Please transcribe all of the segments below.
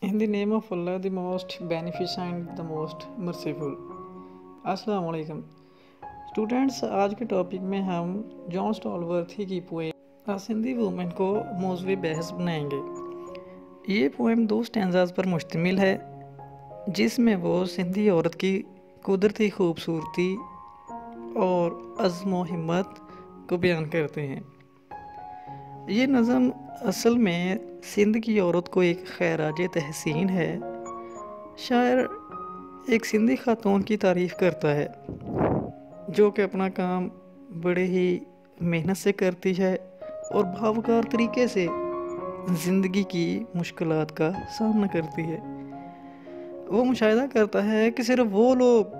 In the name of Allah, the most beneficent, the most merciful. अस्सलाम वालेकुम students, आज के टॉपिक में हम जॉन स्टॉलवर्थी की पोएम अ सिंधी वूमेन को मौज़ूए बहस बनाएंगे। ये पोएम दो स्टैंजाज पर मुश्तमिल है, जिसमें वो सिंधी औरत की कुदरती खूबसूरती और अज़्म व हिम्मत को बयान करते हैं। ये नज़म असल में सिंध की औरत को एक खैराज तहसीन है। शायर एक सिंधी खातून की तारीफ़ करता है जो कि अपना काम बड़े ही मेहनत से करती है और भावुकार तरीके से ज़िंदगी की मुश्किलात का सामना करती है। वो मुशाहिदा करता है कि सिर्फ वो लोग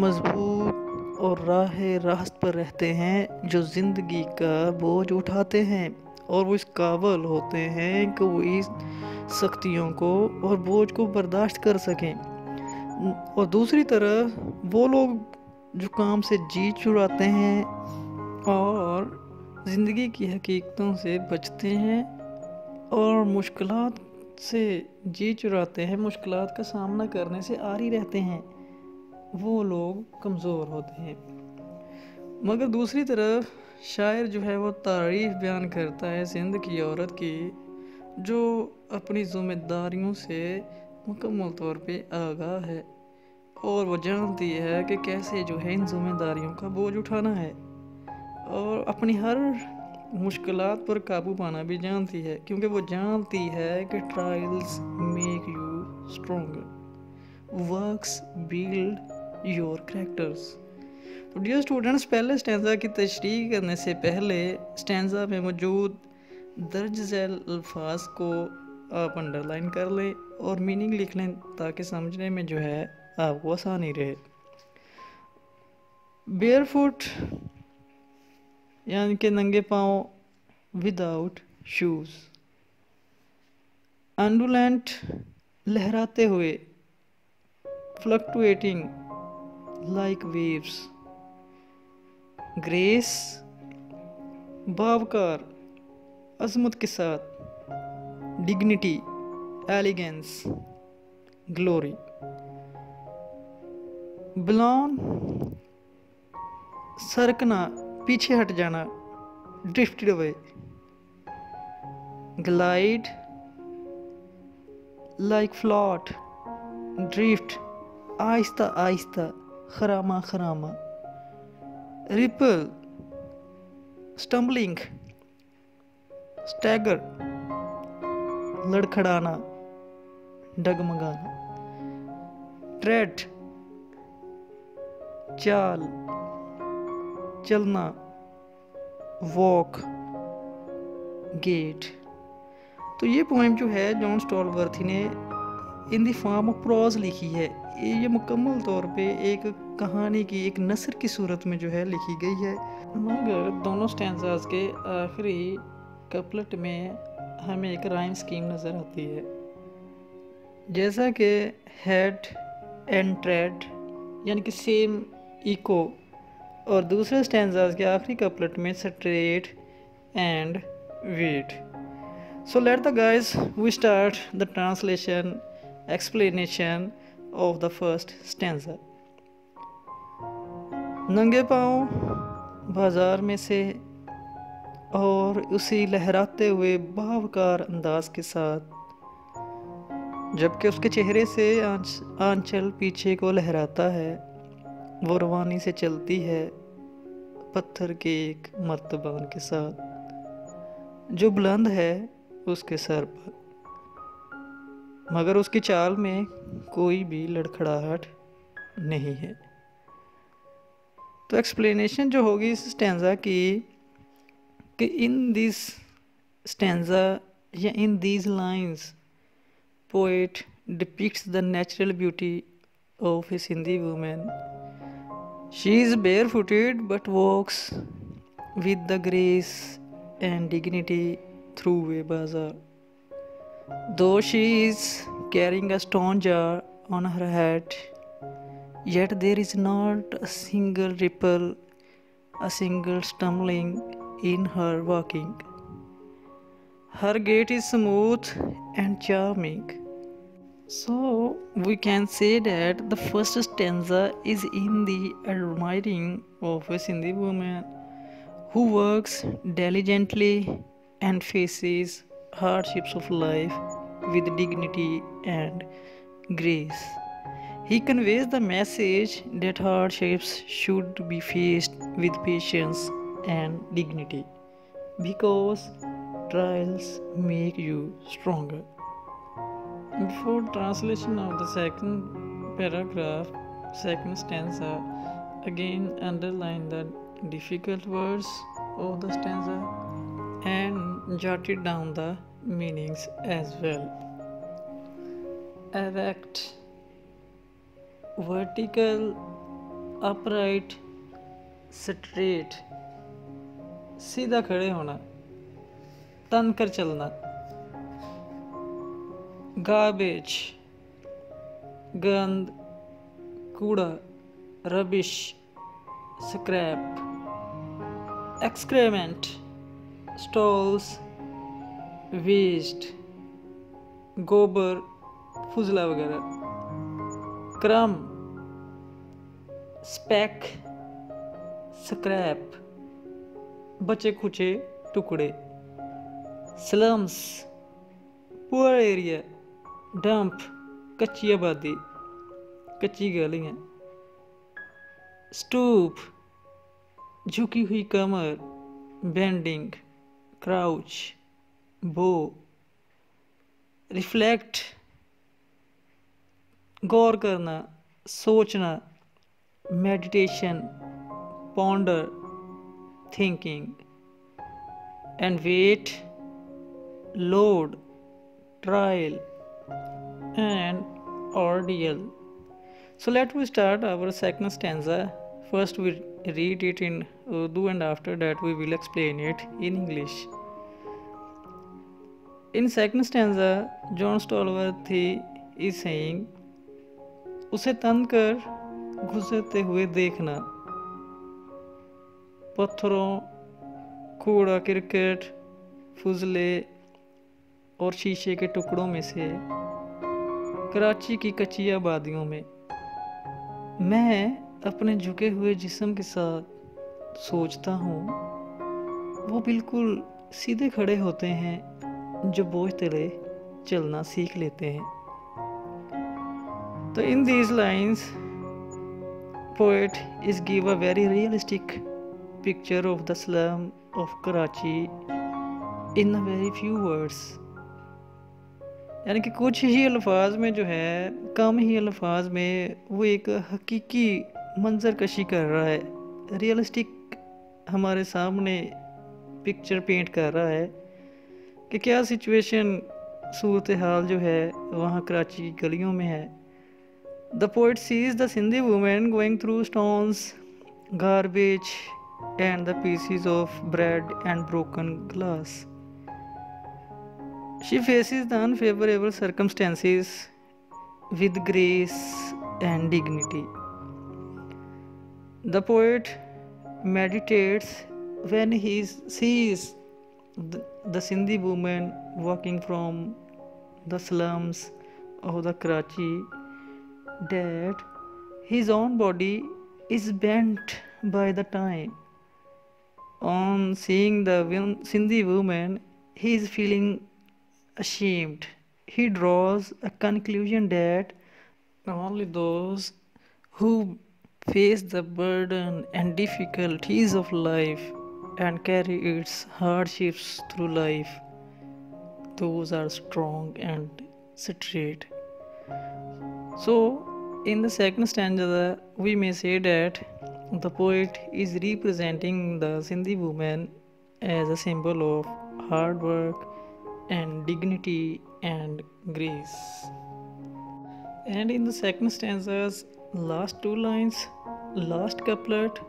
मजबूत और राह रास्त पर रहते हैं जो ज़िंदगी का बोझ उठाते हैं और वो इस काबिल होते हैं कि वो इस सख्तियों को और बोझ को बर्दाश्त कर सकें। और दूसरी तरफ वो लोग जो काम से जी चुराते हैं और ज़िंदगी की हकीकतों से बचते हैं और मुश्किलात से जी चुराते हैं, मुश्किलात का सामना करने से आरी रहते हैं, वो लोग कमज़ोर होते हैं। मगर दूसरी तरफ शायर जो है वो तारीफ़ बयान करता है सिंध की औरत की, जो अपनी ज़िम्मेदारियों से मुकम्मल तौर पे आगाह है और वो जानती है कि कैसे जो है इन ज़िम्मेदारियों का बोझ उठाना है और अपनी हर मुश्किलात पर काबू पाना भी जानती है, क्योंकि वो जानती है कि trials make you stronger, works build your characters. तो डियर स्टूडेंट्स, पहले स्टैंजा की तशरीह करने से पहले स्टैंजा में मौजूद दर्ज झैल अल्फाज को आप अंडरलाइन कर लें और मीनिंग लिख लें ताकि समझने में जो है आपको आसानी रहे। बेयरफुट यानी कि नंगे पाँव, विदाउट शूज़। अंडुलेंट लहराते हुए, फ्लक्टुएटिंग लाइक वेव्स। ग्रेस बावकार, अजमत के साथ। Dignity elegance, glory. बिलोन सरकना, पीछे हट जाना, drifted away. Glide like float, drift आहिस्ता आहिस्ता, खरामा खरामा। रिपल स्टम्बलिंग, स्टैगर लड़खड़ाना, डगमगाना। ट्रेड चाल, चलना, वॉक, गेट। तो ये पोएम जो है जॉन स्टॉलवर्थी ने in the form of pros लिखी है। ये मुकम्मल तौर पे एक कहानी की, एक नसर की सूरत में जो है लिखी गई है। मगर दोनों स्टैंजाज के आखिरी कपलेट में हमें एक राइम स्कीम नज़र आती है, जैसा कि हेड एंड ट्रेड यानी कि सेम इको, और दूसरे स्टैंजाज के आखिरी कपलेट में straight and wait. So let the guys we start the translation explanation of the first stanza. नंगे पाँव बाजार में से और उसी लहराते हुए बावकार अंदाज के साथ, जबकि उसके चेहरे से आंचल पीछे को लहराता है, वो रवानी से चलती है पत्थर के एक मर्तबान के साथ जो बुलंद है उसके सर पर, मगर उसकी चाल में कोई भी लड़खड़ाहट नहीं है। तो एक्सप्लेनेशन जो होगी इस स्टैंजा की कि इन दिस स्टैंजा या in these lines poet depicts the natural beauty of A Sindhi women. She is barefooted but walks with the grace and dignity through a bazaar. Though she is carrying a stone jar on her head, yet there is not a single ripple, a single stumbling in her walking. Her gait is smooth and charming, So we can say that the first stanza is in the admiring of a Sindhi woman who works diligently and faces hardships of life with dignity and grace. He conveys the message that hardships should be faced with patience and dignity because trials make you stronger. Before translation of the second paragraph, second stanza, again underline the difficult words of the stanza and jotted down the meanings as well. Erect, vertical, upright, straight, सीधा खड़े होना, तन कर चलना. Garbage, गंद, कूड़ा, rubbish, scrap. Excrement, stalls, waste, गोबर, फुजला वगैरह. क्रम, speck, scrap, बचे खुचे टुकड़े. Slums, poor area, dump, कच्ची आबादी, कच्ची गलियाँ. Stoop, झुकी हुई कमर, bending, crouch, bow. Reflect, गौर करना, सोचना. Meditation, ponder, thinking. And wait, load, trial, and ordeal. So let me start our second stanza. First we read it in Urdu and after that we will explain it in English. In second stanza, John Stallworthy is saying, उसे तन कर गुजरते हुए देखना. पत्थरों, कूड़ा cricket, फुजले और शीशे के टुकड़ों में से कराची की कच्ची आबादियों में मैं अपने झुके हुए जिस्म के साथ सोचता हूँ. वो बिल्कुल सीधे खड़े होते हैं जो बोझ तले चलना सीख लेते हैं. तो in these lines, poet is give a very realistic picture of the slum of Karachi in a very few words. यानी कि कुछ ही अल्फाज में जो है, कम ही अल्फाज में वो एक हकीकी मंजर कशी कर रहा है. रियलिस्टिक हमारे सामने पिक्चर पेंट कर रहा है कि क्या सिचुएशन, सूरत हाल जो है वहाँ कराची की गलियों में है. The poet sees the Sindhi woman going through stones, garbage, and the pieces of bread and broken glass. She faces the unfavorable circumstances with grace and dignity. The poet meditates when he sees the Sindhi woman walking from the slums of the Karachi, that his own body is bent by the time. On seeing the Sindhi woman, he is feeling ashamed. He draws a conclusion that only those who face the burden and difficulties of life and carry its hardships through life, those are strong and straight. So in the second stanza, we may say that the poet is representing the Sindhi woman as a symbol of hard work and dignity and grace. And in the second stanza's last two lines, last couplet,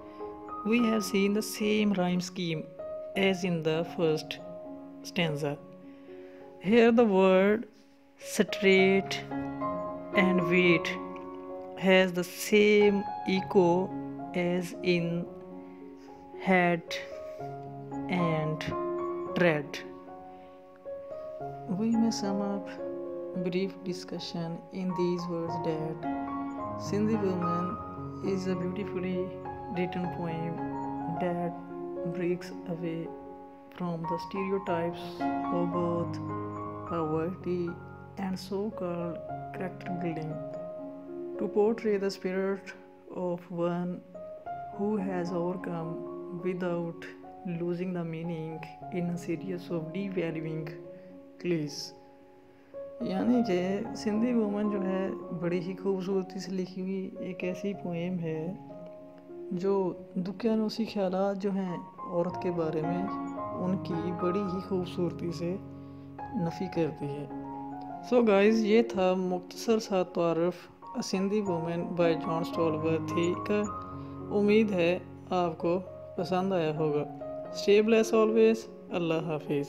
we have seen the same rhyme scheme as in the first stanza. Here the word straight and wait has the same echo as in head and tread. We may sum up brief discussion in these words that Sindhi Woman is a beautifully written poem that breaks away from the stereotypes of both poverty and so-called character building to portray the spirit of one who has overcome without losing the meaning in a series of devaluing क्लीज। यानी कि Sindhi woman जो है बड़ी ही खूबसूरती से लिखी हुई एक ऐसी पोएम है जो दुखियानूसी ख्यालात जो हैं औरत के बारे में उनकी बड़ी ही खूबसूरती से नफ़ी करती है। सो गाइज़, ये था मुख्तसर सा तारुफ सिंधी वूमन बाय जॉन स्टॉलवर्थ का। उम्मीद है आपको पसंद आया होगा। Stay bless always. अल्लाह हाफिज़।